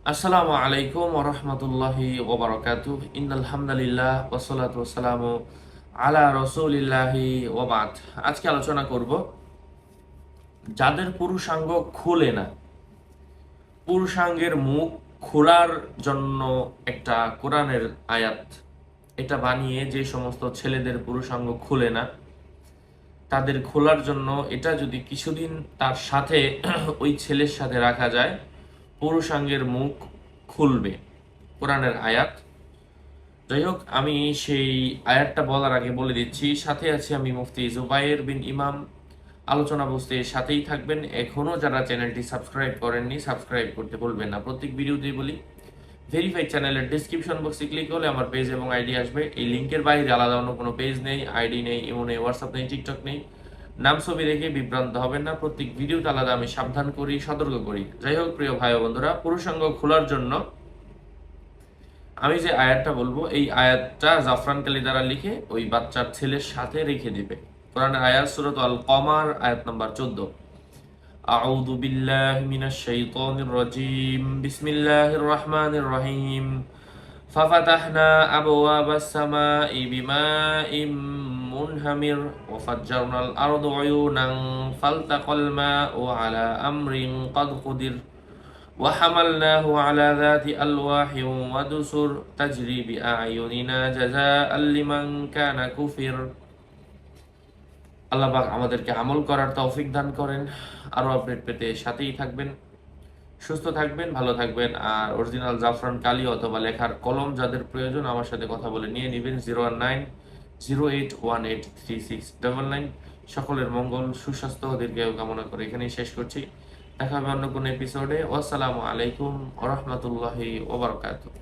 আসসালামু আলাইকুম ওয়া রাহমাতুল্লাহি ওয়া বারাকাতুহু ইন্নাল হামদালিল্লাহ ওয়াস সালাতু ওয়াস সালামু আলা রাসূলিল্লাহি ওয়া বাদ। আজকে আলোচনা করব যাদের পুরুষাঙ্গ খোলে না, পুরুষাঙ্গের মুখ খোলার জন্য একটা কোরআনের আয়াত এটা বানিয়ে যে সমস্ত ছেলেদের পুরুষাঙ্গ খোলে না তাদের খোলার জন্য এটা যদি কিছুদিন তার সাথে ওই ছেলের সাথে রাখা যায় পুরুষাঙ্গের মুখ খুলবে। কোরআনের আয়াত। যাই হোক, আমি সেই আয়াতটা বলার আগে বলে দিচ্ছি, সাথে আছি আমি মুফতি জুবায়ের বিন ইমাম। আলোচনা বুঝতে সাথেই থাকবেন। এখনও যারা চ্যানেলটি সাবস্ক্রাইব করেননি সাবস্ক্রাইব করতে বলবেন না। প্রত্যেক ভিডিওতেই বলি, ভেরিফাইড চ্যানেলের ডিসক্রিপশন বক্সে ক্লিক করলে আমার পেজ এবং আইডি আসবে। এই লিঙ্কের বাইরে আলাদা অন্য কোনো পেজ নেই, আইডি নেই, ইমো নেই, হোয়াটসঅ্যাপ নেই, টিকটক নেই। নাম ছবি দেখে বিভ্রান্ত হবেন না। প্রত্যেক ভিডিওতে আলাদা আমি সাবধান করি, সতর্ক করি। যাই হোক প্রিয় ভাই ও বন্ধুরা, পুরুষাঙ্গ খোলার জন্য আমি যে আয়াতটা বলবো এই আয়াতটা জাফরান কালি দ্বারা লিখে ওই বাচ্চার ছেলের সাথে রেখে দিবে। কোরআনের আয়াত সূরা আল কমার আয়াত নাম্বার 14। আউযু বিল্লাহি মিনাশ শাইতানির রাজিম। বিসমিল্লাহির রাহমানির রহিম। ফাফাতাহনা আবওয়াবাস সামাই বিমাইম মুনহামির ওয়া ফাজ্জারনাল আরদা উয়ুনান ফালতাকাল মাউ আলা আমরিন ক্বাদ কুদির وحملناه على ذات ألواح ودسر تجري بأعيننا جزاء لمن كان كفر। আল্লাহ পাক আমাদেরকে আমল করার তৌফিক দান করেন। আরো আপডেট পেতে সাথেই থাকবেন। সুস্থ থাকবেন, ভালো থাকবেন। আর অরিজিনাল জাফরান কালি অথবা লেখার কলম যাদের প্রয়োজন আমার সাথে কথা বলে নিয়ে নেবেন 01908183699। সকলের মঙ্গল, সুস্বাস্থ্য, দীর্ঘায়ু কামনা করে এখানেই শেষ করছি। দেখা হবে অন্য কোনো এপিসোডে। আসসালামু আলাইকুম ওয়া রাহমাতুল্লাহি ওয়া বারাকাতুহু।